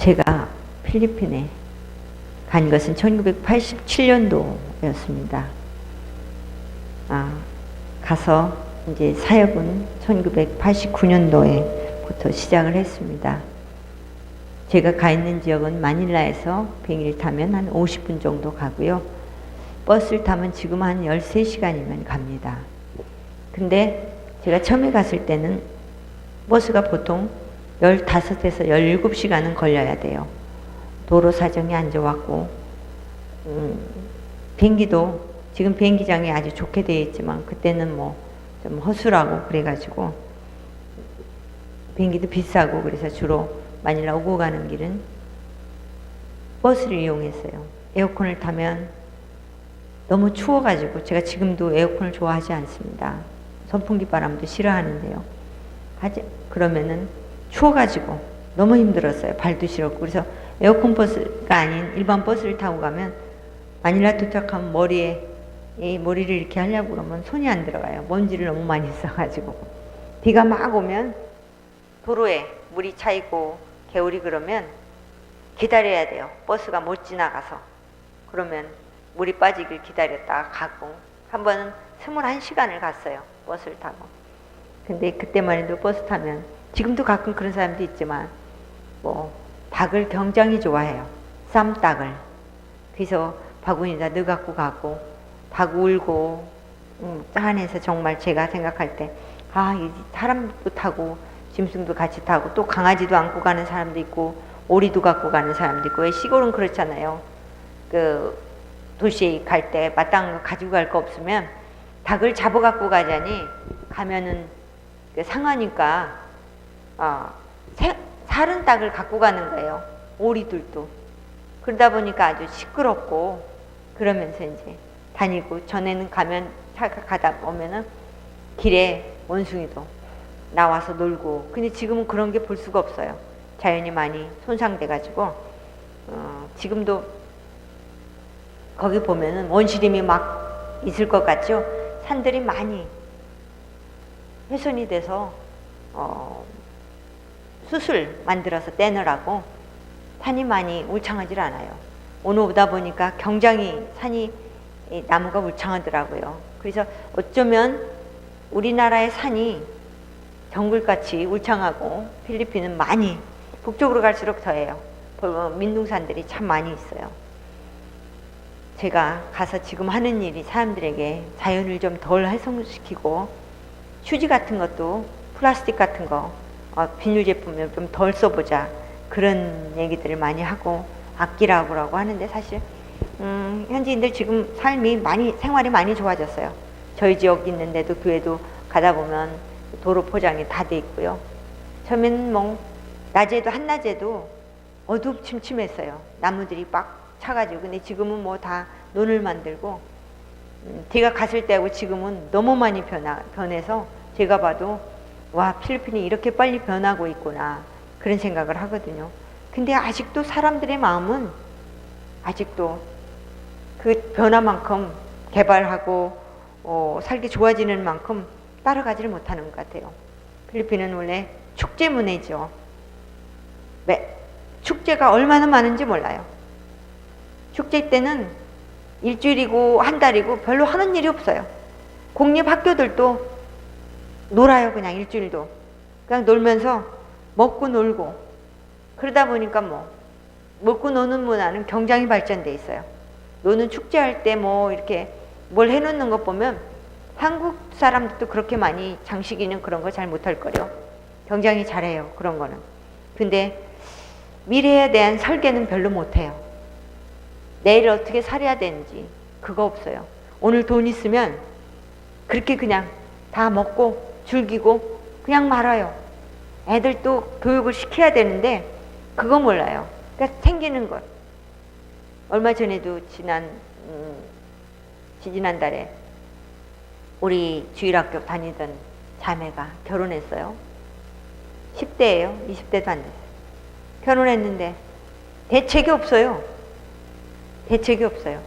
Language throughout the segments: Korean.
제가 필리핀에 간 것은 1987년도였습니다. 가서 이제 사역은 1989년도에부터 시작을 했습니다. 제가 가 있는 지역은 마닐라에서 비행기를 타면 한 50분 정도 가고요. 버스를 타면 지금 한 13시간이면 갑니다. 근데 제가 처음에 갔을 때는 버스가 보통 15에서 17시간은 걸려야 돼요. 도로 사정이 안 좋았고, 비행기도 지금 비행기장이 아주 좋게 되어 있지만 그때는 뭐 좀 허술하고 그래가지고 비행기도 비싸고, 그래서 주로 마닐라 오고 가는 길은 버스를 이용했어요. 에어컨을 타면 너무 추워가지고, 제가 지금도 에어컨을 좋아하지 않습니다. 선풍기 바람도 싫어하는데요. 그러면은 추워가지고 너무 힘들었어요. 발도 시렸고. 그래서 에어컨 버스가 아닌 일반 버스를 타고 가면 마닐라 도착하면 머리를 이렇게 하려고 그러면 손이 안 들어가요. 먼지를 너무 많이 써가지고. 비가 막 오면 도로에 물이 차있고 개울이 그러면 기다려야 돼요. 버스가 못 지나가서. 그러면 물이 빠지길 기다렸다가 가고, 한 번은 21시간을 갔어요. 버스를 타고. 근데 그때만 해도 버스 타면, 지금도 가끔 그런 사람도 있지만, 닭을 굉장히 좋아해요. 쌈닭을. 그래서 바구니에다 넣어 갖고 가고, 닭 울고, 짠해서 정말 제가 생각할 때, 이 사람도 타고, 짐승도 같이 타고, 또 강아지도 안고 가는 사람도 있고, 오리도 갖고 가는 사람도 있고. 왜 시골은 그렇잖아요. 도시에 갈 때 마땅한 거 가지고 갈 거 없으면 닭을 잡아 갖고 가자니, 가면은 상하니까 살은 닭을 갖고 가는 거예요. 오리들도. 그러다 보니까 아주 시끄럽고, 그러면서 이제 다니고, 전에는 가다 보면은 길에 원숭이도 나와서 놀고. 근데 지금은 그런 게 볼 수가 없어요. 자연이 많이 손상돼 가지고. 지금도 거기 보면은 원시림이 막 있을 것 같죠? 산들이 많이 훼손이 돼서 숯을 만들어서 떼느라고 산이 많이 울창하지 않아요. 오늘 오다 보니까 굉장히 산이, 나무가 울창하더라고요. 그래서 어쩌면 우리나라의 산이 정글같이 울창하고, 필리핀은 많이 북쪽으로 갈수록 더해요. 민둥산들이 참 많이 있어요. 제가 가서 지금 하는 일이 사람들에게 자연을 좀 덜 훼손시키고, 휴지 같은 것도 플라스틱 같은 거, 비닐 제품을 좀 덜 써보자, 그런 얘기들을 많이 하고 아끼라고 하는데, 사실 현지인들 지금 생활이 많이 좋아졌어요. 저희 지역 있는데도 교회도 가다 보면 도로 포장이 다 돼 있고요. 처음에는 낮에도, 한낮에도 어두침침했어요. 나무들이 빡 차가지고. 근데 지금은 다 논을 만들고, 제가 갔을 때하고 지금은 너무 많이 변해서 제가 봐도, 와, 필리핀이 이렇게 빨리 변하고 있구나, 그런 생각을 하거든요. 근데 아직도 사람들의 마음은 아직도 그 변화만큼 개발하고 살기 좋아지는 만큼 따라가지를 못하는 것 같아요. 필리핀은 원래 축제 문화죠. 축제가 얼마나 많은지 몰라요. 축제 때는 일주일이고 한 달이고 별로 하는 일이 없어요. 공립학교들도 놀아요. 그냥 일주일도 그냥 놀면서 먹고 놀고. 그러다 보니까 먹고 노는 문화는 굉장히 발전돼 있어요. 노는 축제할 때 이렇게 뭘 해놓는 것 보면 한국 사람들도 그렇게 많이 장식이는 그런 거 잘 못할 거요. 굉장히 잘해요, 그런 거는. 근데 미래에 대한 설계는 별로 못해요. 내일 어떻게 살아야 되는지 그거 없어요. 오늘 돈 있으면 그렇게 그냥 다 먹고 즐기고 그냥 말아요. 애들도 교육을 시켜야 되는데 그거 몰라요. 그러니까 생기는 것. 얼마 전에도 지지난달에 우리 주일학교 다니던 자매가 결혼했어요. 10대예요. 20대도 안 됐어요. 결혼했는데 대책이 없어요. 대책이 없어요.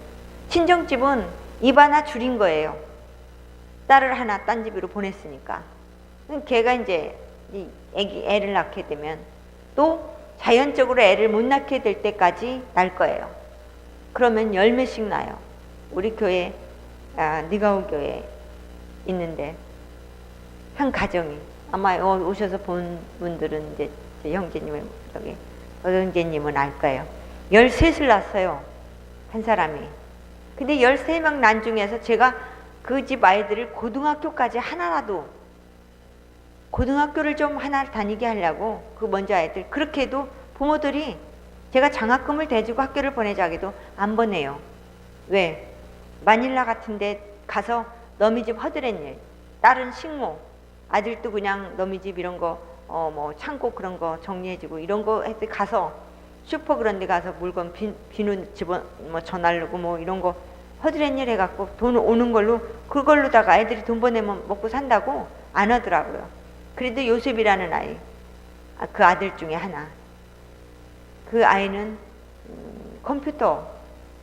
친정집은 입 하나 줄인 거예요. 딸을 하나 딴 집으로 보냈으니까. 걔가 이제 애를 낳게 되면 또 자연적으로 애를 못 낳게 될 때까지 날 거예요. 그러면 10몇씩 나요. 우리 교회, 니가오 교회 있는데 한 가정이, 아마 오셔서 본 분들은 이제 제 형제님의 저기 형제님은 알 거예요. 13을 낳았어요. 한 사람이. 근데 13명 난 중에서 제가 그 집 아이들을 고등학교까지 하나라도, 고등학교를 좀 하나 다니게 하려고 그 먼저 아이들, 그렇게 해도 부모들이 제가 장학금을 대주고 학교를 보내자 해도 안 보내요. 왜? 마닐라 같은 데 가서 너미 집 허드렛 일, 딸은 식모, 아들도 그냥 너미 집 이런 거 뭐 창고 그런 거 정리해주고 이런 거 해서 가서 슈퍼 그런 데 가서 물건 비누 집어 뭐 전하려고 뭐 이런 거 허드렛 일 해갖고 돈 오는 걸로, 그걸로다가 애들이 돈 보내면 먹고 산다고 안 하더라고요. 그래도 요셉이라는 아이, 그 아들 중에 하나, 그 아이는 컴퓨터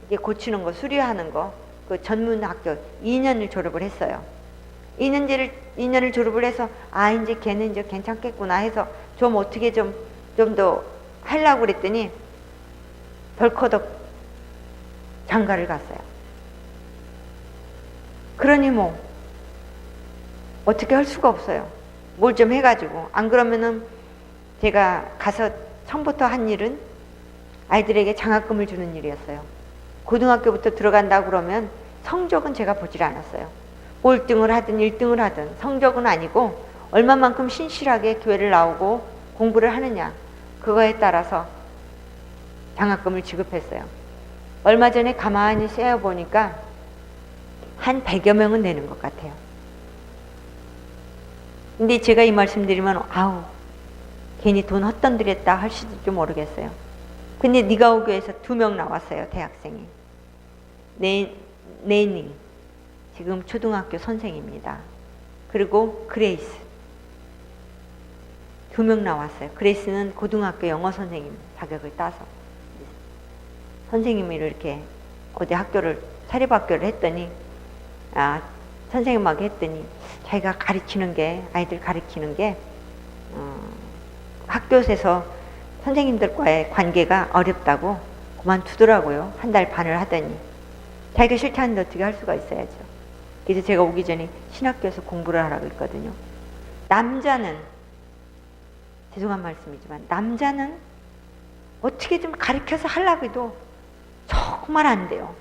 이게 고치는 거, 수리하는 거, 그 전문 학교 2년을 졸업을 했어요. 2년을 졸업을 해서 이제 걔는 이제 괜찮겠구나 해서 좀 어떻게 좀 더 하려고 그랬더니 덜커덕 장가를 갔어요. 그러니 뭐 어떻게 할 수가 없어요. 뭘 좀 해가지고. 안 그러면은 제가 가서 처음부터 한 일은 아이들에게 장학금을 주는 일이었어요. 고등학교부터 들어간다고 그러면 성적은 제가 보질 않았어요. 꼴등을 하든 1등을 하든 성적은 아니고 얼마만큼 신실하게 교회를 나오고 공부를 하느냐, 그거에 따라서 장학금을 지급했어요. 얼마 전에 가만히 세어보니까 한 100여 명은 되는 것 같아요. 근데 제가 이 말씀 드리면 괜히 돈 헛돈들였다 할지도 모르겠어요. 근데 니가오 교회에서 2명 나왔어요. 대학생이. 네니 지금 초등학교 선생입니다. 그리고 그레이스 2명 나왔어요. 그레이스는 고등학교 영어 선생님 자격을 따서 선생님을 이렇게 어디 학교를 사립학교를 했더니 선생님하고 했더니 자기가 가르치는 게, 아이들 가르치는 게 학교에서 선생님들과의 관계가 어렵다고 그만두더라고요. 1달 반을 하더니. 자기가 싫지 않은데 어떻게 할 수가 있어야죠. 그래서 제가 오기 전에 신학교에서 공부를 하라고 했거든요. 남자는, 죄송한 말씀이지만 남자는 어떻게 좀 가르쳐서 하려고 해도 정말 안 돼요.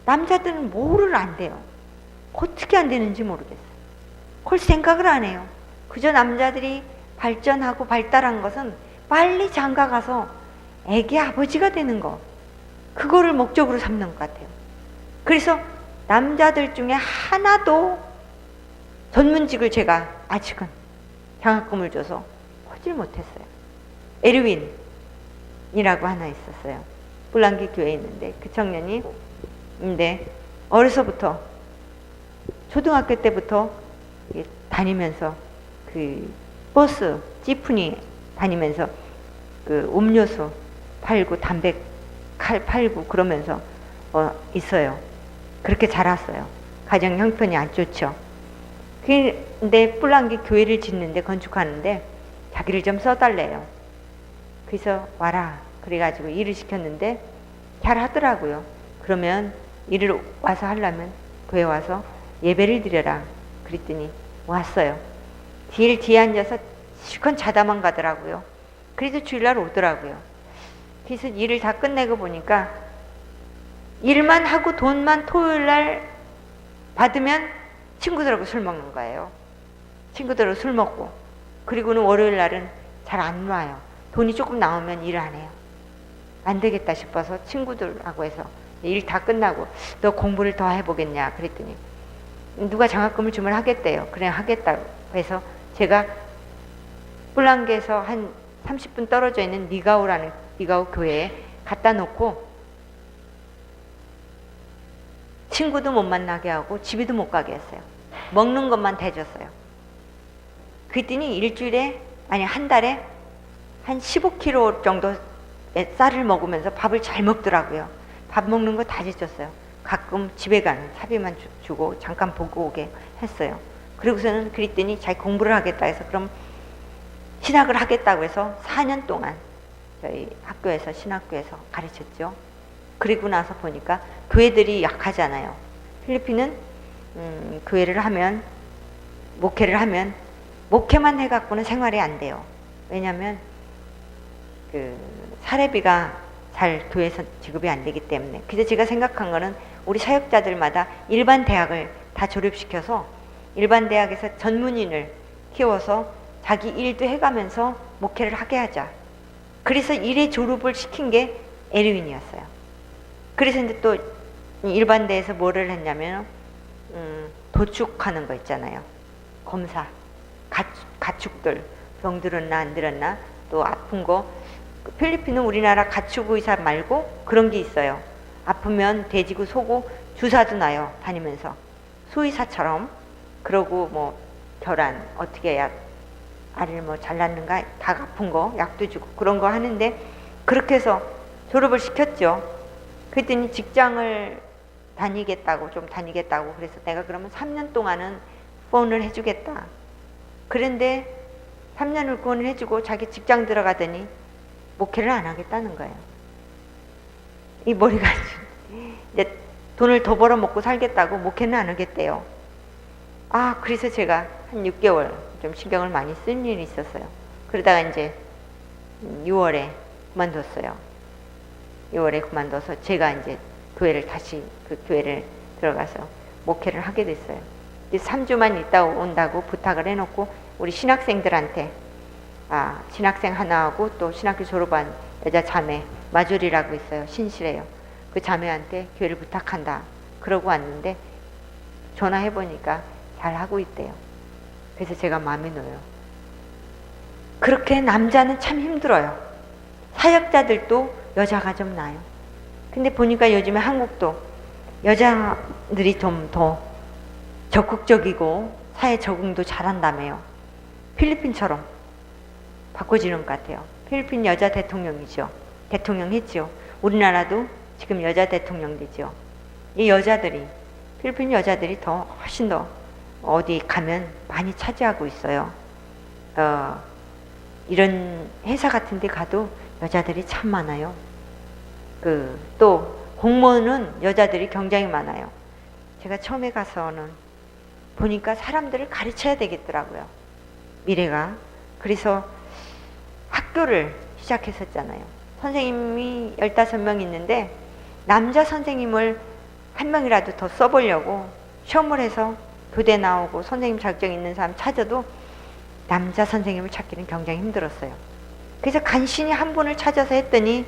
남자들은 뭐를 안 돼요. 어떻게 안 되는지 모르겠어요. 그걸 생각을 안 해요. 그저 남자들이 발전하고 발달한 것은 빨리 장가 가서 애기 아버지가 되는 거, 그거를 목적으로 삼는 것 같아요. 그래서 남자들 중에 하나도 전문직을 제가 아직은 장학금을 줘서 하질 못했어요. 에르윈이라고 하나 있었어요. 불란기 교회에 있는데 그 청년이, 근데 어려서부터 초등학교 때부터 다니면서 그 버스 지프니 다니면서 그 음료수 팔고 담배 팔고 그러면서 있어요. 그렇게 자랐어요. 가정 형편이 안 좋죠. 근데 뿔랑기 교회를 짓는데, 건축하는데 자기를 좀 써달래요. 그래서 와라 그래가지고 일을 시켰는데 잘 하더라고요. 그러면 일을 와서 하려면 교회 와서 예배를 드려라 그랬더니 왔어요. 뒤에 앉아서 실컷 자다만 가더라고요. 그래도 주일날 오더라고요. 그래서 일을 다 끝내고 보니까 일만 하고 돈만 토요일날 받으면 친구들하고 술 먹는 거예요. 친구들하고 술 먹고, 그리고는 월요일날은 잘 안 와요. 돈이 조금 나오면 일을 안 해요. 안 되겠다 싶어서 친구들하고 해서 일 다 끝나고 너 공부를 더 해보겠냐 그랬더니 누가 장학금을 주면 하겠대요. 그래 하겠다고 해서 제가 뿔랑게에서 한 30분 떨어져 있는 니가오 교회에 갖다 놓고 친구도 못 만나게 하고 집에도 못 가게 했어요. 먹는 것만 대줬어요. 그랬더니 한 달에 한 15kg 정도 쌀을 먹으면서 밥을 잘 먹더라고요. 밥 먹는 거 다 해줬어요. 가끔 집에 가는 차비만 주고 잠깐 보고 오게 했어요. 그리고서는 그랬더니 자기 공부를 하겠다 해서 그럼 신학을 하겠다고 해서 4년 동안 저희 학교에서, 신학교에서 가르쳤죠. 그리고 나서 보니까 교회들이 약하잖아요. 필리핀은 교회를 하면, 목회를 하면 목회만 해갖고는 생활이 안 돼요. 왜냐하면 그 사례비가 잘 교회에서 지급이 안 되기 때문에. 그래서 제가 생각한 거는 우리 사역자들마다 일반 대학을 다 졸업시켜서 일반 대학에서 전문인을 키워서 자기 일도 해가면서 목회를 하게 하자. 그래서 일의 졸업을 시킨 게 에르윈이었어요. 그래서 이제 또 일반대에서 뭐를 했냐면 도축하는 거 있잖아요. 검사, 가축들 병 들었나 안 들었나, 또 아픈 거. 필리핀은 우리나라 가축 의사 말고 그런 게 있어요. 아프면 돼지고 소고 주사도 놔요, 다니면서. 수의사처럼. 그러고 뭐 결안 어떻게 해야 알을 뭐 잘랐는가, 닭 아픈 거 약도 주고 그런 거 하는데, 그렇게 해서 졸업을 시켰죠. 그랬더니 직장을 다니겠다고, 좀 다니겠다고. 그래서 내가 그러면 3년 동안은 후원을 해주겠다. 그런데 3년을 후원을 해주고 자기 직장 들어가더니 목회를 안 하겠다는 거예요. 이 머리가 이제 돈을 더 벌어 먹고 살겠다고 목회는 안 하겠대요. 아, 그래서 제가 한 6개월 좀 신경을 많이 쓴 일이 있었어요. 그러다가 이제 6월에 그만뒀어요. 6월에 그만둬서 제가 이제 교회를 다시 그 교회를 들어가서 목회를 하게 됐어요. 이제 3주만 있다 온다고 부탁을 해놓고 우리 신학생들한테, 신학생 하나하고 또 신학교 졸업한 여자 자매 마조리라고 있어요. 신실해요. 그 자매한테 교회를 부탁한다 그러고 왔는데 전화해보니까 잘하고 있대요. 그래서 제가 마음이 놓여요. 그렇게 남자는 참 힘들어요. 사역자들도 여자가 좀 나요. 근데 보니까 요즘에 한국도 여자들이 좀 더 적극적이고 사회 적응도 잘한다며요. 필리핀처럼 바꿔지는 것 같아요. 필리핀 여자 대통령이죠. 대통령 했죠. 우리나라도 지금 여자 대통령 되죠. 이 여자들이, 필리핀 여자들이 더 훨씬 더 어디 가면 많이 차지하고 있어요. 이런 회사 같은 데 가도 여자들이 참 많아요. 또 공무원은 여자들이 굉장히 많아요. 제가 처음에 가서는 보니까 사람들을 가르쳐야 되겠더라고요. 미래가. 그래서 학교를 시작했었잖아요. 선생님이 15명 있는데 남자 선생님을 한 명이라도 더 써보려고 시험을 해서 교대 나오고 선생님 자격증 있는 사람 찾아도 남자 선생님을 찾기는 굉장히 힘들었어요. 그래서 간신히 한 분을 찾아서 했더니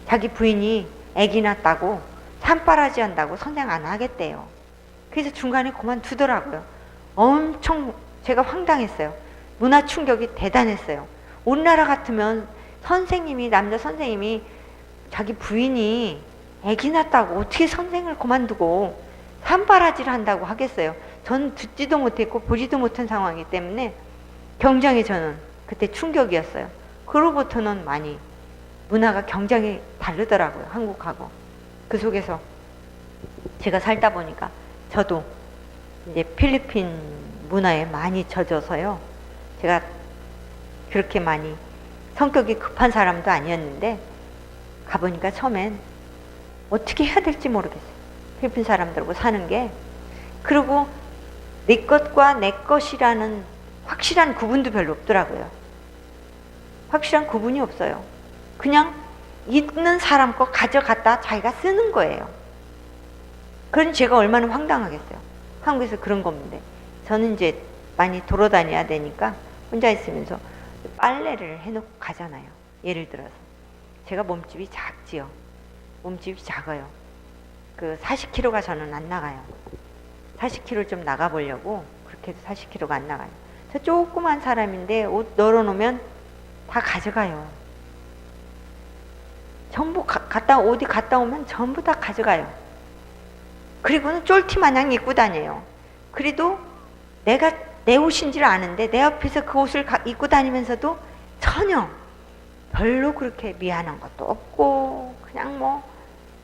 자기 부인이 아기 낳았다고 산바라지 한다고 선생 안 하겠대요. 그래서 중간에 그만두더라고요. 엄청 제가 황당했어요. 문화 충격이 대단했어요. 우리나라 같으면 선생님이, 남자 선생님이 자기 부인이 아기 낳았다고 어떻게 선생을 그만두고 산바라지를 한다고 하겠어요. 전 듣지도 못했고 보지도 못한 상황이기 때문에 굉장히 저는 그때 충격이었어요. 그로부터는 많이 문화가 굉장히 다르더라고요, 한국하고. 그 속에서 제가 살다 보니까 저도 이제 필리핀 문화에 많이 젖어서요. 제가 그렇게 많이 성격이 급한 사람도 아니었는데 가보니까 처음엔 어떻게 해야 될지 모르겠어요. 필리핀 사람들하고 사는 게. 그리고 내 것과 내 것이라는 확실한 구분도 별로 없더라고요. 확실한 구분이 없어요. 그냥 있는 사람 거 가져갔다 자기가 쓰는 거예요. 그러니 제가 얼마나 황당하겠어요. 한국에서 그런 건데. 저는 이제 많이 돌아다녀야 되니까 혼자 있으면서 빨래를 해놓고 가잖아요. 예를 들어서. 제가 몸집이 작지요. 몸집이 작아요. 40kg가 저는 안 나가요. 40kg 좀 나가보려고 그렇게 해도 40kg가 안 나가요. 저 조그만 사람인데 옷 널어놓으면 다 가져가요. 전부 어디 갔다 오면 전부 다 가져가요. 그리고는 쫄티 마냥 입고 다녀요. 그래도 내가 내 옷인 줄 아는데 내 앞에서 그 옷을 입고 다니면서도 전혀 별로 그렇게 미안한 것도 없고 그냥 뭐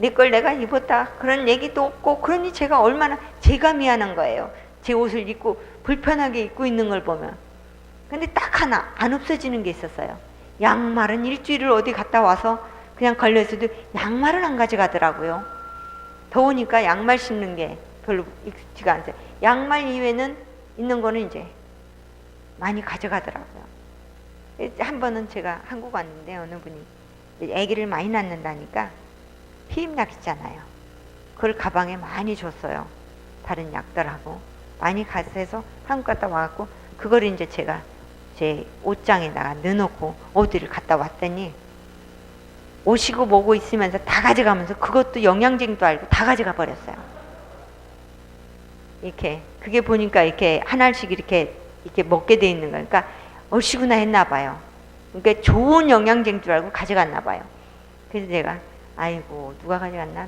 내 걸 내가 입었다 그런 얘기도 없고. 그러니 제가 얼마나 제가 미안한 거예요. 제 옷을 입고 불편하게 입고 있는 걸 보면. 근데 딱 하나 안 없어지는 게 있었어요. 양말은 일주일을 어디 갔다 와서 그냥 걸려있어도 양말은 안 가져가더라고요. 더우니까 양말 신는 게 별로 익숙지가 않아요. 양말 이외에는 있는 거는 이제 많이 가져가더라고요. 한 번은 제가 한국 왔는데 어느 분이 아기를 많이 낳는다니까 피임약 있잖아요. 그걸 가방에 많이 줬어요. 다른 약들하고 많이 가서 한국 갔다 와갖고 그걸 이제 제가 제 옷장에다가 넣어놓고 어디를 갔다 왔더니 오시고 뭐고 있으면서 다 가져가면서 그것도 영양제도 알고 다 가져가 버렸어요. 이렇게 그게 보니까 이렇게 하나씩 이렇게 먹게 돼 있는 거니까 어시구나 했나 봐요. 그러니까 좋은 영양제인 줄 알고 가져갔나 봐요. 그래서 제가 아이고 누가 가져갔나?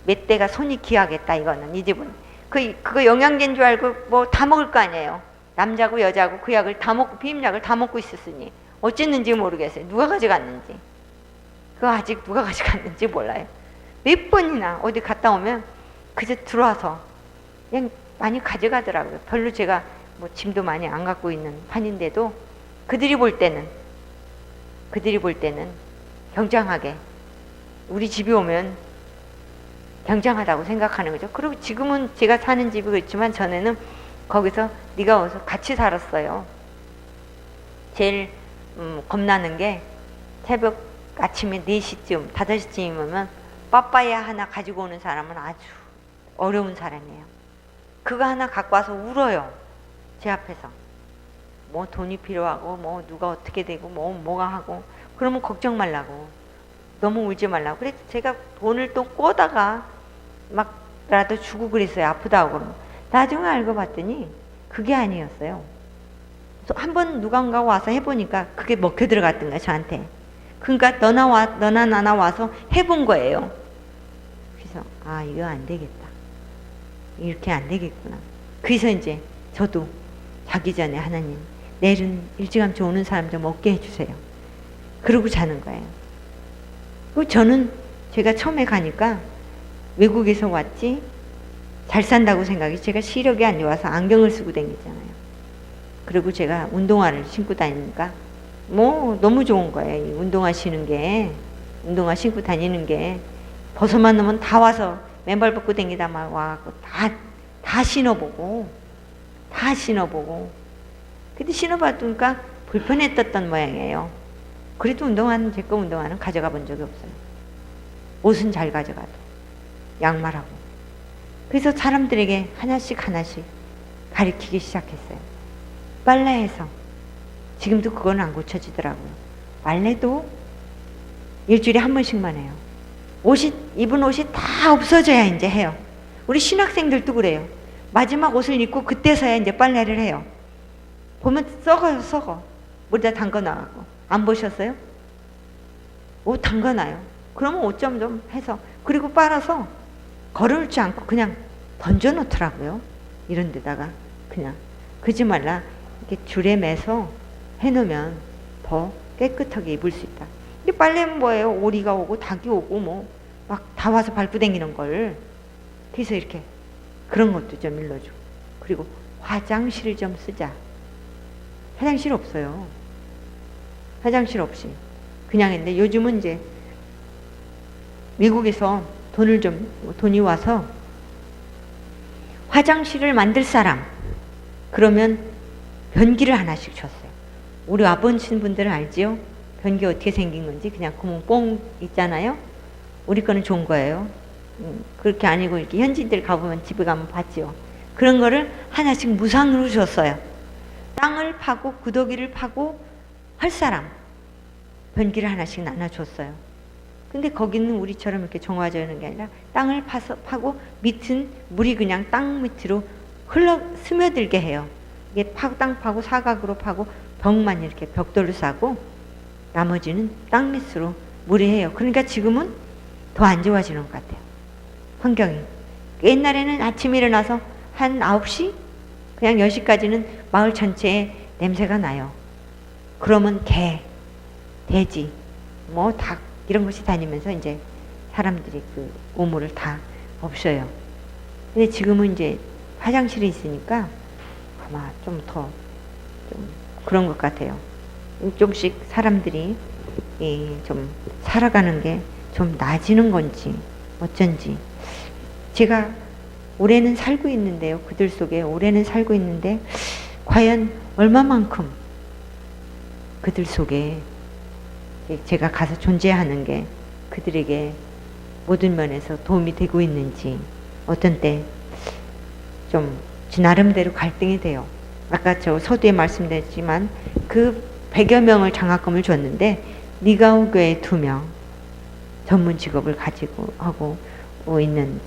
몇 대가 손이 귀하겠다 이거는 이 집은. 그거 영양제인 줄 알고 뭐 다 먹을 거 아니에요. 남자고 여자고 그 약을 다 먹고 피임약을 다 먹고 있었으니 어쨌는지 모르겠어요. 누가 가져갔는지. 그거 아직 누가 가져갔는지 몰라요. 몇 번이나 어디 갔다 오면 그저 들어와서 그냥 많이 가져가더라고요. 별로 제가 뭐 짐도 많이 안 갖고 있는 판인데도 그들이 볼 때는 굉장하게 우리 집에 오면 굉장하다고 생각하는 거죠. 그리고 지금은 제가 사는 집이 그렇지만 전에는 거기서 네가 와서 같이 살았어요. 제일 겁나는 게 새벽 아침에 4시쯤 5시쯤이면 빠빠야 하나 가지고 오는 사람은 아주 어려운 사람이에요. 그거 하나 갖고 와서 울어요. 제 앞에서. 뭐 돈이 필요하고 뭐 누가 어떻게 되고 뭐가 하고 그러면 걱정 말라고. 너무 울지 말라고. 그래서 제가 돈을 또 꼬다가 막라도 주고 그랬어요. 아프다고 그러면. 나중에 알고 봤더니 그게 아니었어요. 한번 누군가 와서 해보니까 그게 먹혀 들어갔던 거야 저한테. 그러니까 너나 나나 와서 해본 거예요. 그래서 아 이거 안 되겠다. 이렇게 안 되겠구나. 그래서 이제 저도 자기 전에 하나님 내일은 일찌감치 오는 사람 좀 없게 해주세요. 그러고 자는 거예요. 그리고 저는 제가 처음에 가니까 외국에서 왔지 잘 산다고 생각해. 제가 시력이 안 좋아서 안경을 쓰고 다니잖아요. 그리고 제가 운동화를 신고 다니니까 뭐 너무 좋은 거예요. 이 운동화 신는 게, 운동화 신고 다니는 게 벗어만 놓으면 다 와서 맨발 벗고 다니다 막 와갖고 다 신어보고 근데 신어봤으니까 불편했던 모양이에요. 그래도 운동화는 제거 운동화는 가져가 본 적이 없어요. 옷은 잘 가져가도 양말하고. 그래서 사람들에게 하나씩 가르치기 시작했어요. 빨래해서 지금도 그건 안 고쳐지더라고요. 빨래도 일주일에 한 번씩만 해요. 입은 옷이 다 없어져야 이제 해요. 우리 신학생들도 그래요. 마지막 옷을 입고 그때서야 이제 빨래를 해요. 보면 썩어. 물에다 담궈놔가고. 안 보셨어요? 옷 담궈놔요. 그러면 옷 좀 해서 그리고 빨아서 걸을지 않고 그냥 던져놓더라고요. 이런 데다가 그냥 그러지 말라. 이렇게 줄에 매서 해놓으면 더 깨끗하게 입을 수 있다. 근데 빨래는 뭐예요? 오리가 오고 닭이 오고 뭐 막 다 와서 밟고 다니는 걸. 그래서 이렇게 그런 것도 좀 일러주고. 그리고 화장실을 좀 쓰자. 화장실 없어요. 화장실 없이 그냥 했는데 요즘은 이제 미국에서 돈이 와서 화장실을 만들 사람 그러면 변기를 하나씩 줬어요. 우리 와보신 분들은 알지요? 변기 어떻게 생긴 건지. 그냥 구멍 뽕 있잖아요. 우리 거는 좋은 거예요. 그렇게 아니고 이렇게 현지인들 가보면 집에 가면 봤지요. 그런 거를 하나씩 무상으로 줬어요. 땅을 파고 구더기를 파고 할 사람 변기를 하나씩 나눠줬어요. 근데 거기는 우리처럼 이렇게 정화져 있는 게 아니라 땅을 파고 밑은 물이 그냥 땅 밑으로 스며들게 해요. 이게 땅 파고 사각으로 파고 벽만 이렇게 벽돌로 싸고 나머지는 땅 밑으로 물이 해요. 그러니까 지금은 더 안 좋아지는 것 같아요. 환경이. 옛날에는 아침에 일어나서 한 9시? 그냥 10시까지는 마을 전체에 냄새가 나요. 그러면 돼지, 뭐 닭 이런 것이 다니면서 이제 사람들이 그 오물을 다 없어요. 근데 지금은 이제 화장실이 있으니까 아마 좀 더 좀 그런 것 같아요. 조금씩 사람들이 좀 살아가는 게 좀 나아지는 건지 어쩐지. 제가 올해는 살고 있는데요. 그들 속에 올해는 살고 있는데 과연 얼마만큼 그들 속에 제가 가서 존재하는 게 그들에게 모든 면에서 도움이 되고 있는지 어떤 때 좀 나름대로 갈등이 돼요. 아까 저 서두에 말씀드렸지만 그 100여 명을 장학금을 줬는데 니가오 교회 2명 전문 직업을 가지고 하고 있는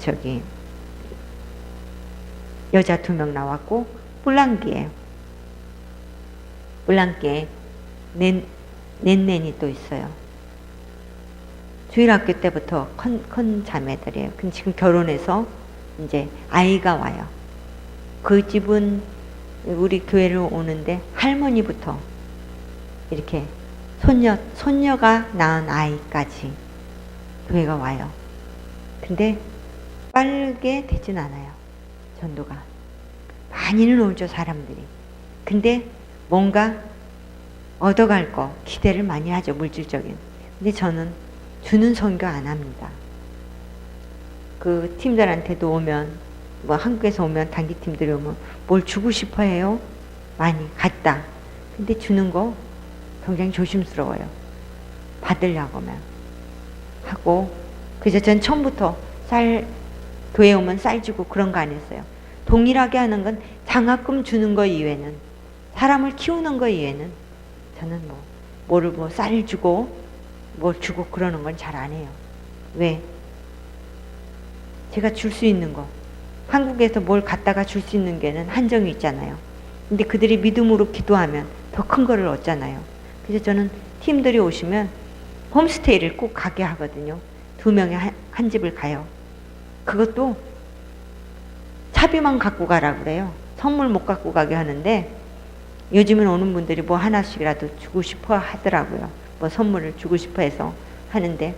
여자 2명 나왔고 뿔랑기에 낸nen이 또 있어요. 주일학교 때부터 큰 자매들이에요. 근데 지금 결혼해서 이제 아이가 와요. 그 집은 우리 교회를 오는데 할머니부터 이렇게 손녀가 낳은 아이까지 교회가 와요. 근데 빠르게 되진 않아요. 전도가. 많이는 오죠, 사람들이. 근데 뭔가 얻어갈 거 기대를 많이 하죠, 물질적인. 근데 저는 주는 선교 안 합니다. 그 팀들한테도 오면 한국에서 오면 단기팀들이 오면 뭘 주고 싶어 해요? 많이 갔다. 근데 주는 거 굉장히 조심스러워요. 받으려고만 하고. 그래서 전 처음부터 교회 오면 쌀 주고 그런 거 안 했어요. 동일하게 하는 건 장학금 주는 거 이외에는, 사람을 키우는 거 이외에는 저는 쌀을 주고 뭘 주고 그러는 건 잘 안 해요. 왜? 제가 줄 수 있는 거, 한국에서 뭘 갖다가 줄 수 있는 게는 한정이 있잖아요. 근데 그들이 믿음으로 기도하면 더 큰 거를 얻잖아요. 그래서 저는 팀들이 오시면 홈스테이를 꼭 가게 하거든요. 2명이 한 집을 가요. 그것도 차비만 갖고 가라 그래요. 선물 못 갖고 가게 하는데 요즘은 오는 분들이 뭐 하나씩이라도 주고 싶어 하더라고요. 뭐 선물을 주고 싶어 해서 하는데,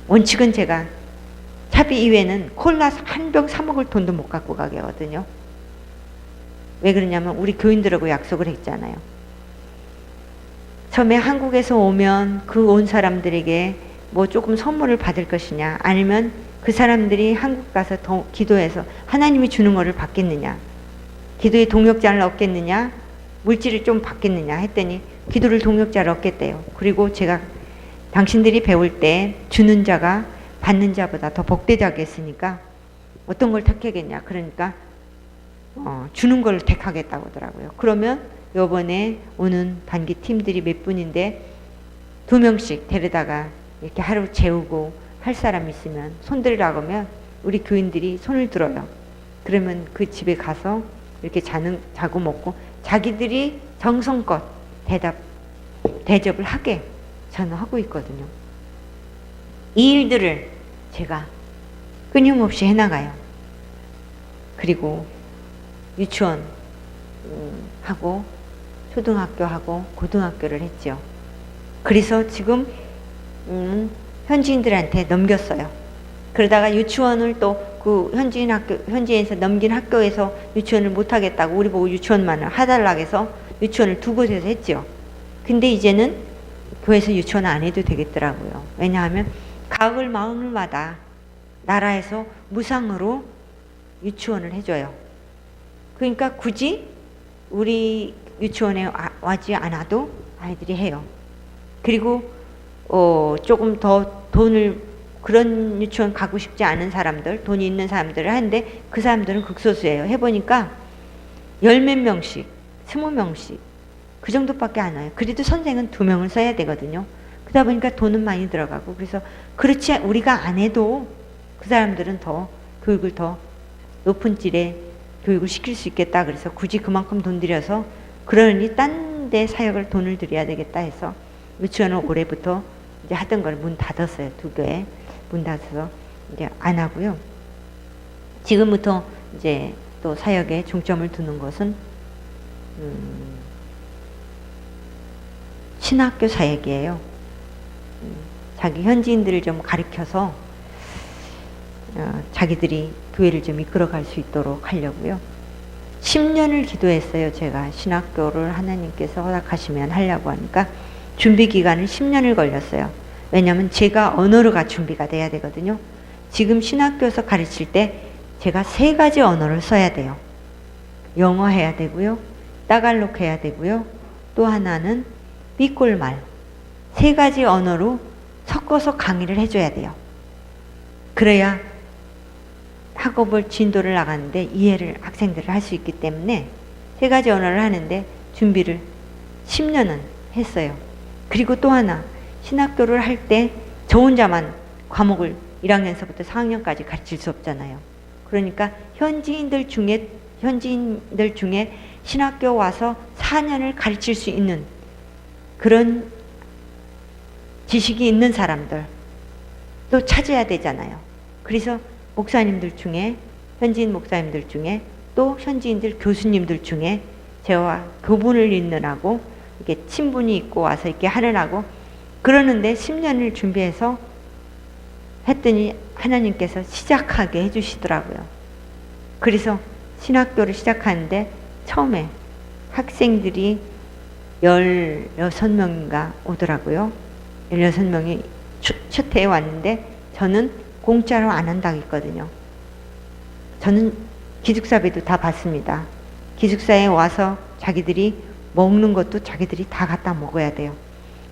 원칙은 제가 차비 이외에는 콜라 한 병 사 먹을 돈도 못 갖고 가게 하거든요. 왜 그러냐면 우리 교인들하고 약속을 했잖아요. 처음에 한국에서 오면 그 온 사람들에게 뭐 조금 선물을 받을 것이냐, 아니면 그 사람들이 한국 가서 기도해서 하나님이 주는 거를 받겠느냐, 기도의 동역자를 얻겠느냐, 물질을 좀 받겠느냐 했더니 기도를 동역자를 얻겠대요. 그리고 제가 당신들이 배울 때 주는 자가 받는 자보다 더 복되자겠으니까 어떤 걸 택하겠냐, 그러니까 주는 걸 택하겠다고 하더라고요. 그러면 요번에 오는 단기 팀들이 몇 분인데 2명씩 데려다가 이렇게 하루 재우고 할 사람 있으면 손들으라고 하면 우리 교인들이 손을 들어요. 그러면 그 집에 가서 이렇게 자고 먹고 자기들이 정성껏 대접을 하게 저는 하고 있거든요. 이 일들을 제가 끊임없이 해나가요. 그리고 유치원 하고 초등학교 하고 고등학교를 했죠. 그래서 지금 현지인들한테 넘겼어요. 그러다가 유치원을 또 그 현지에서 넘긴 학교에서 유치원을 못 하겠다고 우리 보고 유치원만을 해달라고 해서 유치원을 2곳에서 했죠. 근데 이제는 교회에서 유치원 안 해도 되겠더라고요. 왜냐하면 가을 마을마다 나라에서 무상으로 유치원을 해줘요. 그러니까 굳이 우리 유치원에 와지 않아도 아이들이 해요. 그리고 조금 더 돈을, 그런 유치원 가고 싶지 않은 사람들, 돈이 있는 사람들을 하는데 그 사람들은 극소수예요. 해보니까 10몇 명씩, 20명씩 그 정도밖에 안 와요. 그래도 선생은 2명을 써야 되거든요. 그러다 보니까 돈은 많이 들어가고, 그래서 그렇지 우리가 안 해도 그 사람들은 더 교육을 더 높은 질의 교육을 시킬 수 있겠다. 그래서 굳이 그만큼 돈 들여서, 그러니 딴 데 사역을 돈을 들여야 되겠다 해서 유치원을 올해부터 이제 하던 걸 문 닫았어요. 2교에 문 닫아서 이제 안 하고요. 지금부터 이제 또 사역에 중점을 두는 것은 신학교 사역이에요. 자기 현지인들을 좀 가르쳐서 자기들이 교회를 좀 이끌어갈 수 있도록 하려고요. 10년을 기도했어요. 제가 신학교를 하나님께서 허락하시면 하려고 하니까 준비 기간은 10년을 걸렸어요. 왜냐하면 제가 언어가 준비가 돼야 되거든요. 지금 신학교에서 가르칠 때 제가 3가지 언어를 써야 돼요. 영어 해야 되고요. 따갈록 해야 되고요. 또 하나는 비꼴말. 3가지 언어로 섞어서 강의를 해줘야 돼요. 그래야 학업을 진도를 나가는데 이해를 학생들을 할 수 있기 때문에 3가지 언어를 하는데 준비를 10년은 했어요. 그리고 또 하나, 신학교를 할 때 저 혼자만 과목을 1학년서부터 4학년까지 가르칠 수 없잖아요. 그러니까 현지인들 중에 신학교 와서 4년을 가르칠 수 있는 그런 지식이 있는 사람들 또 찾아야 되잖아요. 그래서 목사님들 중에, 현지인 목사님들 중에, 또 현지인들 교수님들 중에 저와 교분을 잇느라고 이렇게 친분이 있고 와서 이렇게 하느라고 그러는데 10년을 준비해서 했더니 하나님께서 시작하게 해주시더라고요. 그래서 신학교를 시작하는데 처음에 학생들이 16명인가 오더라고요. 16명이 첫 해에 왔는데 저는 공짜로 안 한다고 했거든요. 저는 기숙사비도 다 받습니다. 기숙사에 와서 자기들이 먹는 것도 자기들이 다 갖다 먹어야 돼요.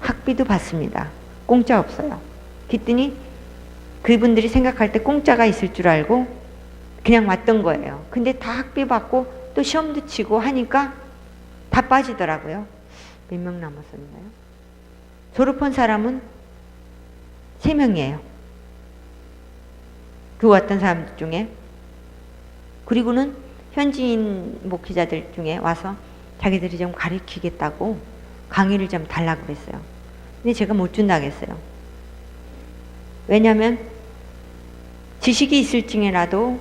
학비도 받습니다. 공짜 없어요. 그랬더니 그분들이 생각할 때 공짜가 있을 줄 알고 그냥 왔던 거예요. 근데 다 학비 받고 또 시험도 치고 하니까 다 빠지더라고요. 몇 명 남았었나요? 졸업한 사람은 3명이에요. 그 왔던 사람들 중에. 그리고는 현지인 목회자들 중에 와서 자기들이 좀 가르치겠다고 강의를 좀 달라고 그랬어요. 근데 제가 못 준다고 했어요. 왜냐하면 지식이 있을지라도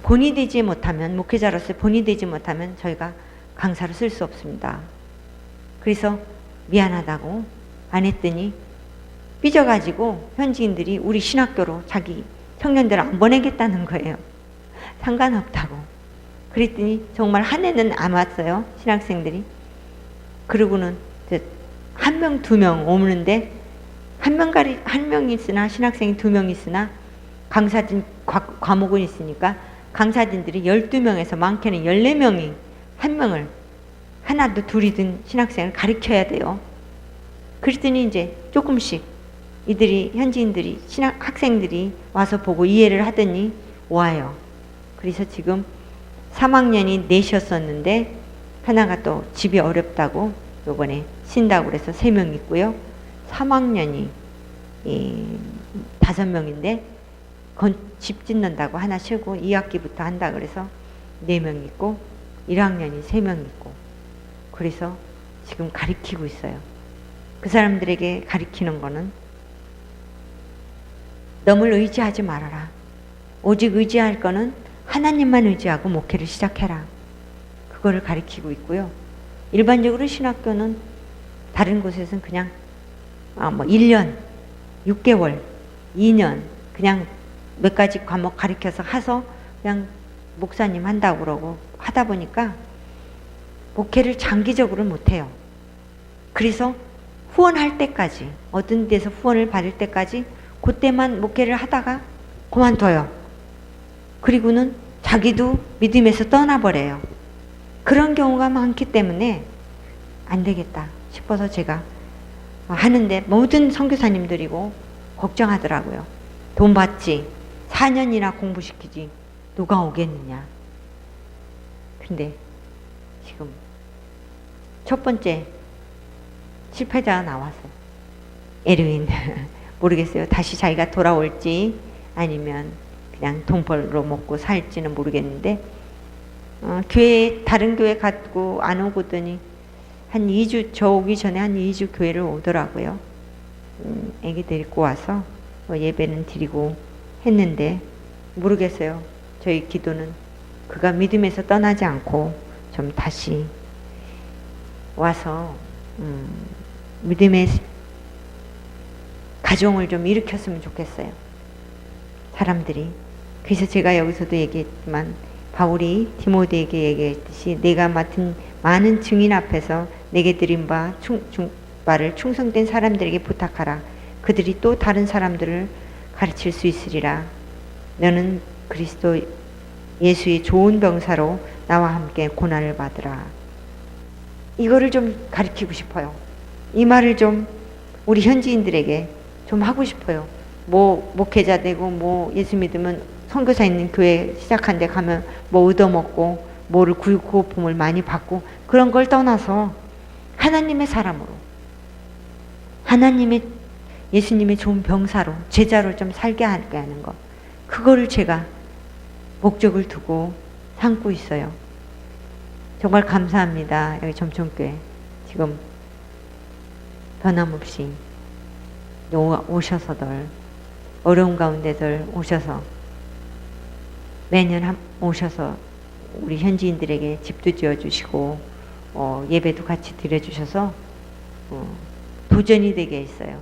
본이 되지 못하면, 목회자로서 본이 되지 못하면 저희가 강사로 쓸 수 없습니다. 그래서 미안하다고 안 했더니 삐져가지고 현지인들이 우리 신학교로 자기 청년들을 안 보내겠다는 거예요. 상관없다고. 그랬더니 정말 한 해는 안 왔어요. 신학생들이. 그러고는 1명, 2명 오는데 한 명 있으나 신학생이 2명 있으나 강사진 과목은 있으니까 강사진들이 12명에서 많게는 14명이 한 명을 하나도 둘이든 신학생을 가르쳐야 돼요. 그랬더니 이제 조금씩 이들이 현지인들이 학생들이 와서 보고 이해를 하더니 와요. 그래서 지금 3학년이 넷이었었는데 하나가 또 집이 어렵다고 요번에 쉰다고 그래서 3명 있고요. 3학년이 5명인데 집 짓는다고 하나 쉬고 2학기부터 한다 그래서 4명 있고 1학년이 3명 있고 그래서 지금 가르치고 있어요. 그 사람들에게 가르치는 거는 남을 의지하지 말아라. 오직 의지할 거는 하나님만 의지하고 목회를 시작해라. 그거를 가르치고 있고요. 일반적으로 신학교는 다른 곳에서는 그냥 1년, 6개월, 2년 그냥 몇 가지 과목 가르쳐서 해서 그냥 목사님 한다고 그러고 하다 보니까 목회를 장기적으로 못해요. 그래서 후원할 때까지 어떤 데서 후원을 받을 때까지 그때만 목회를 하다가 그만둬요. 그리고는 자기도 믿음에서 떠나버려요. 그런 경우가 많기 때문에 안 되겠다 싶어서 제가 하는데 모든 선교사님들이고 걱정하더라고요. 돈 받지 4년이나 공부시키지 누가 오겠느냐. 근데 지금 첫 번째 실패자가 나왔어요. 에르윈. 모르겠어요. 다시 자기가 돌아올지 아니면 그냥 돈 벌러 먹고 살지는 모르겠는데 다른 교회 갔고 안 오고더니 한 2주, 저 오기 전에 한 2주 교회를 오더라고요. 애기 데리고 와서 예배는 드리고 했는데 모르겠어요. 저희 기도는 그가 믿음에서 떠나지 않고 좀 다시 와서 믿음의 가정을 좀 일으켰으면 좋겠어요. 사람들이. 그래서 제가 여기서도 얘기했지만 바울이 디모데에게 얘기했듯이 내가 맡은 많은 증인 앞에서 내게 드린 바 바를 충성된 사람들에게 부탁하라. 그들이 또 다른 사람들을 가르칠 수 있으리라. 너는 그리스도 예수의 좋은 병사로 나와 함께 고난을 받으라. 이거를 좀 가르치고 싶어요. 이 말을 좀 우리 현지인들에게 좀 하고 싶어요. 뭐 목회자 되고 뭐 예수 믿으면 선교사 있는 교회 시작한 데 가면 뭐 얻어먹고 뭐를 구호품을 많이 받고 그런 걸 떠나서 하나님의 사람으로, 하나님의 예수님의 좋은 병사로, 제자로 좀 살게 하는 것, 그거를 제가 목적을 두고 삼고 있어요. 정말 감사합니다. 여기 점촌교회 지금 변함없이 오셔서들, 어려운 가운데들 오셔서 매년 오셔서 우리 현지인들에게 집도 지어주시고 예배도 같이 드려주셔서 도전이 되게 했어요.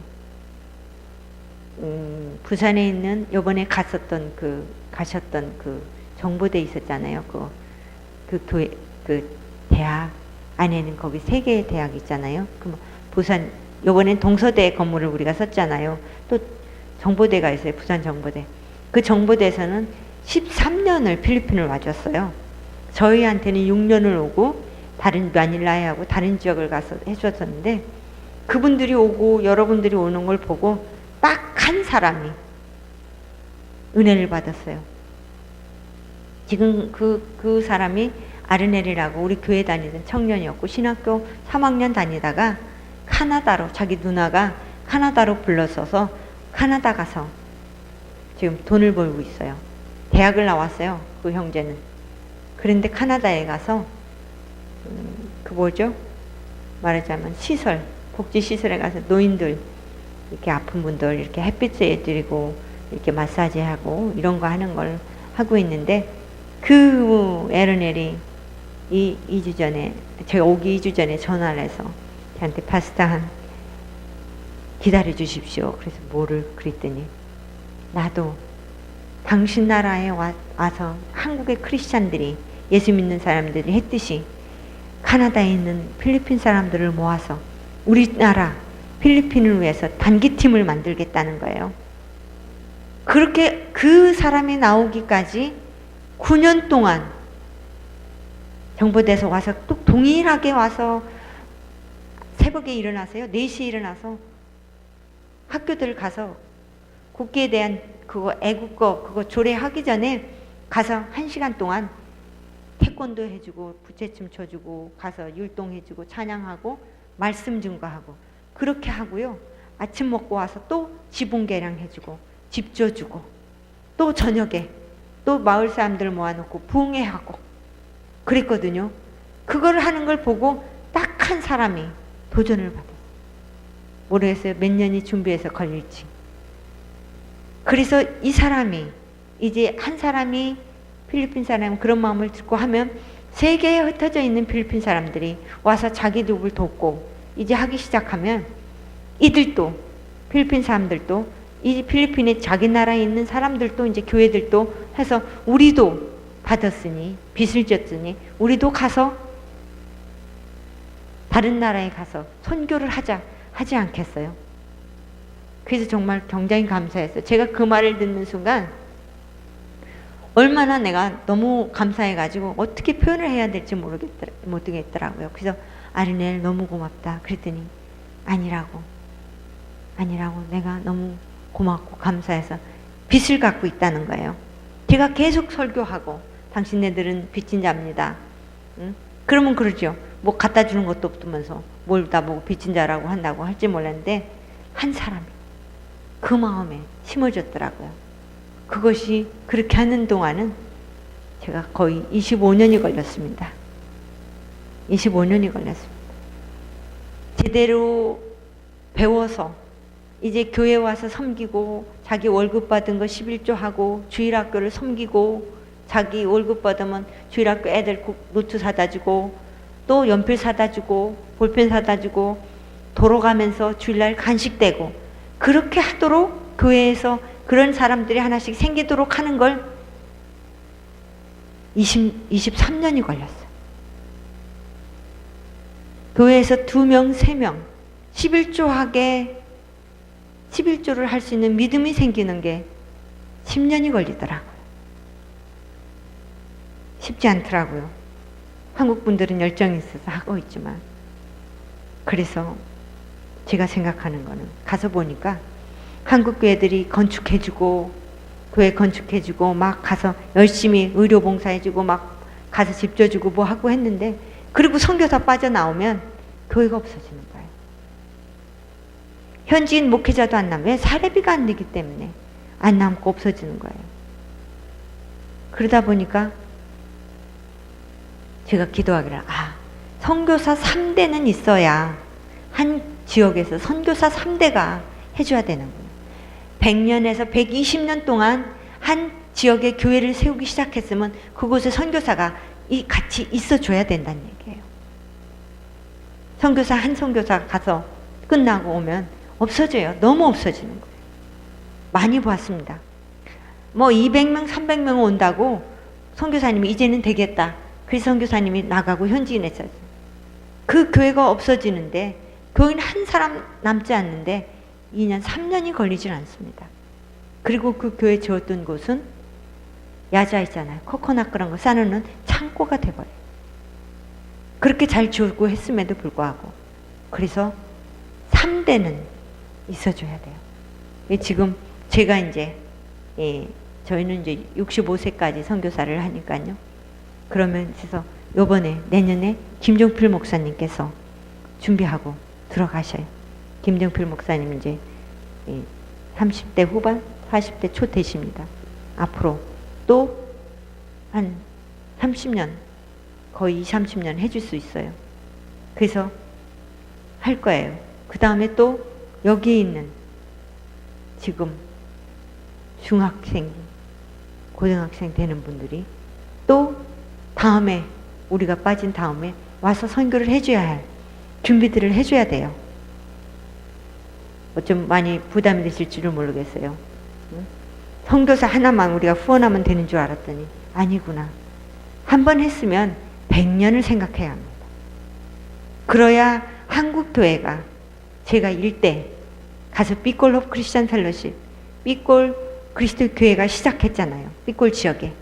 부산에 있는 요번에 가셨던 그 정보대 있었잖아요. 그 교회, 그 대학 안에는 거기 3개의 대학 있잖아요. 그 부산 요번엔 동서대 건물을 우리가 썼잖아요. 또 정보대가 있어요. 부산 정보대. 그 정보대에서는 13년을 필리핀을 와줬어요. 저희한테는 6년을 오고 다른 마닐라에 하고 다른 지역을 가서 해줬었는데 그분들이 오고 여러분들이 오는 걸 보고 딱 한 사람이 은혜를 받았어요. 지금 그 사람이 아르넬이라고 우리 교회 다니던 청년이었고 신학교 3학년 다니다가 카나다로, 자기 누나가 카나다로 불렀어서 카나다 가서 지금 돈을 벌고 있어요. 대학을 나왔어요. 그 형제는. 그런데 카나다에 가서 그 뭐죠? 말하자면 시설, 복지시설에 가서 노인들 이렇게 아픈 분들 이렇게 햇빛 쐬드리고 이렇게 마사지하고 이런 거 하는 걸 하고 있는데 그 에르넬이 2주 전에, 제가 오기 2주 전에 전화를 해서 저한테 파스타 한 기다려 주십시오. 그래서 뭐를 그랬더니 나도 당신 나라에 와서 한국의 크리스찬들이 예수 믿는 사람들이 했듯이 카나다에 있는 필리핀 사람들을 모아서 우리나라 필리핀을 위해서 단기팀을 만들겠다는 거예요. 그렇게 그 사람이 나오기까지 9년 동안 정보대에서 와서 또 동일하게 와서 새벽에 일어나서요. 4시에 일어나서 학교들 가서 국기에 대한 그거 애국거 그거 조례하기 전에 가서 1시간 동안 태권도 해주고 부채춤 쳐주고 가서 율동해주고 찬양하고 말씀 증거하고 그렇게 하고요. 아침 먹고 와서 또 지붕계량 해주고 집 줘주고 또 저녁에 또 마을 사람들 모아놓고 부흥회하고 그랬거든요. 그걸 하는 걸 보고 딱 한 사람이 도전을 받았어요. 모르겠어요. 몇 년이 준비해서 걸릴지. 그래서 이 사람이 이제 한 사람이 필리핀 사람 그런 마음을 듣고 하면 세계에 흩어져 있는 필리핀 사람들이 와서 자기 누굴 돕고 이제 하기 시작하면 이들도 필리핀 사람들도 이 필리핀에 자기 나라에 있는 사람들도 이제 교회들도 해서 우리도 받았으니 빚을 졌으니 우리도 가서 다른 나라에 가서 선교를 하지 않겠어요? 그래서 정말 굉장히 감사했어요. 제가 그 말을 듣는 순간 얼마나 내가 너무 감사해가지고 어떻게 표현을 해야 될지 모르겠더라고요. 그래서 아르넬 너무 고맙다. 그랬더니 아니라고 내가 너무 고맙고 감사해서 빚을 갖고 있다는 거예요. 제가 계속 설교하고 당신네들은 빚진 자입니다. 응? 그러면 그러죠. 뭐 갖다 주는 것도 없으면서 뭘 나보고 빚진 자라고 한다고 할지 몰랐는데 한 사람이 그 마음에 심어졌더라고요. 그것이 그렇게 하는 동안은 제가 거의 25년이 걸렸습니다. 25년이 걸렸습니다. 제대로 배워서 이제 교회 와서 섬기고 자기 월급 받은 거 11조 하고 주일학교를 섬기고 자기 월급 받으면 주일학교 애들 노트 사다 주고 또 연필 사다 주고 볼펜 사다 주고 돌아가면서 주일날 간식 대고 그렇게 하도록 교회에서 그런 사람들이 하나씩 생기도록 하는 걸 23년이 걸렸어요. 교회에서 2명, 3명 11조를 할 수 있는 믿음이 생기는 게 10년이 걸리더라고요. 쉽지 않더라고요. 한국 분들은 열정이 있어서 하고 있지만, 그래서 제가 생각하는 거는 가서 보니까 한국 교회들이 건축해주고, 교회 건축해주고, 막 가서 열심히 의료봉사해주고, 막 가서 집 줘주고 뭐 하고 했는데, 그리고 선교사 빠져나오면 교회가 없어지는 거예요. 현지인 목회자도 안 나면, 왜? 사례비가 안 되기 때문에 안 남고 없어지는 거예요. 그러다 보니까 제가 기도하기를, 선교사 3대는 있어야 한 지역에서 선교사 3대가 해줘야 되는구나. 100년에서 120년 동안 한 지역에 교회를 세우기 시작했으면 그곳에 선교사가 같이 있어줘야 된다는 얘기예요. 선교사 한 선교사가 가서 끝나고 오면 없어져요. 너무 없어지는 거예요. 많이 보았습니다. 뭐 200명, 300명 온다고 선교사님이 이제는 되겠다. 그래서 선교사님이 나가고 현지인에 있어요. 그 교회가 없어지는데, 교인 한 사람 남지 않는데 2년, 3년이 걸리질 않습니다. 그리고 그 교회 지었던 곳은 야자 있잖아요. 코코넛 그런 거 싸놓는 창고가 돼버려요. 그렇게 잘 지었고 했음에도 불구하고. 그래서 3대는 있어줘야 돼요. 지금 제가 이제, 저희는 이제 65세까지 선교사를 하니까요. 그러면서 요번에 내년에 김종필 목사님께서 준비하고 들어가셔요. 김종필 목사님 이제 30대 후반, 40대 초 되십니다. 앞으로 또 한 30년, 거의 20, 30년 해줄 수 있어요. 그래서 할 거예요. 그 다음에 또 여기에 있는 지금 중학생, 고등학생 되는 분들이 또 다음에, 우리가 빠진 다음에 와서 선교를 해줘야 할 준비들을 해줘야 돼요. 좀 많이 부담이 되실지를 모르겠어요. 선교사 하나만 우리가 후원하면 되는 줄 알았더니 아니구나. 한 번 했으면 100년을 생각해야 합니다. 그래야 한국 교회가, 제가 일대 가서 삐골 홉 크리스천 펠로십, 삐골 그리스도 교회가 시작했잖아요. 삐골 지역에.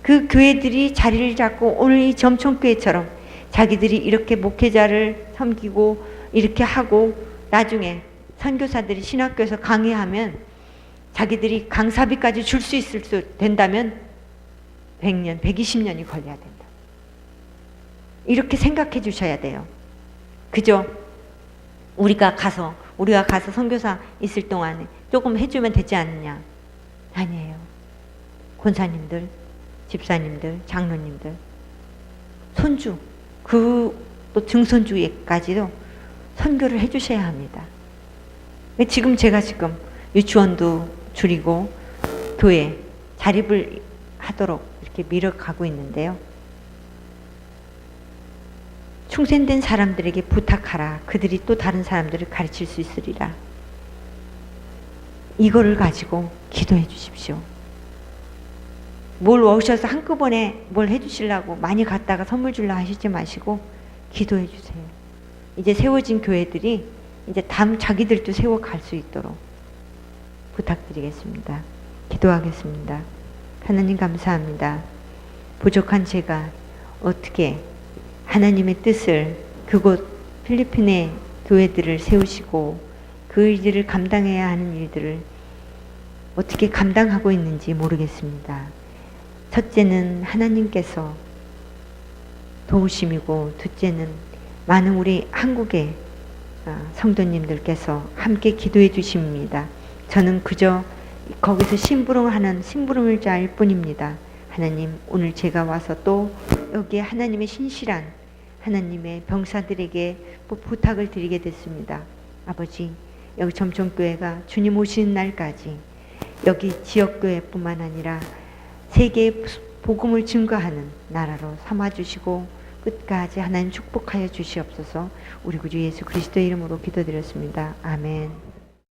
그 교회들이 자리를 잡고 오늘 이 점촌교회처럼 자기들이 이렇게 목회자를 섬기고 이렇게 하고, 나중에 선교사들이 신학교에서 강의하면 자기들이 강사비까지 줄 수 있을 수 된다면 100년, 120년이 걸려야 된다. 이렇게 생각해 주셔야 돼요. 그죠? 우리가 가서 선교사 있을 동안에 조금 해주면 되지 않느냐? 아니에요. 권사님들, 집사님들, 장로님들, 손주, 또 증손주까지도 선교를 해주셔야 합니다. 지금 제가 유치원도 줄이고 교회 자립을 하도록 이렇게 밀어가고 있는데요. 충성된 사람들에게 부탁하라. 그들이 또 다른 사람들을 가르칠 수 있으리라. 이거를 가지고 기도해 주십시오. 뭘 오셔서 한꺼번에 뭘 해주시려고 많이 갔다가 선물 주려 하시지 마시고 기도해 주세요. 이제 세워진 교회들이 이제 자기들도 세워갈 수 있도록 부탁드리겠습니다. 기도하겠습니다. 하나님 감사합니다. 부족한 제가 어떻게 하나님의 뜻을, 그곳 필리핀의 교회들을 세우시고 그 일들을 감당해야 하는 일들을 어떻게 감당하고 있는지 모르겠습니다. 첫째는 하나님께서 도우심이고, 둘째는 많은 우리 한국의 성도님들께서 함께 기도해 주십니다. 저는 그저 거기서 심부름을 잘 뿐입니다. 하나님, 오늘 제가 와서 또 여기에 하나님의 신실한 하나님의 병사들에게 부탁을 드리게 됐습니다. 아버지, 여기 점촌교회가 주님 오시는 날까지 여기 지역교회뿐만 아니라 세계에 복음을 증거하는 나라로 삼아주시고 끝까지 하나님 축복하여 주시옵소서. 우리 구주 예수 그리스도의 이름으로 기도드렸습니다. 아멘.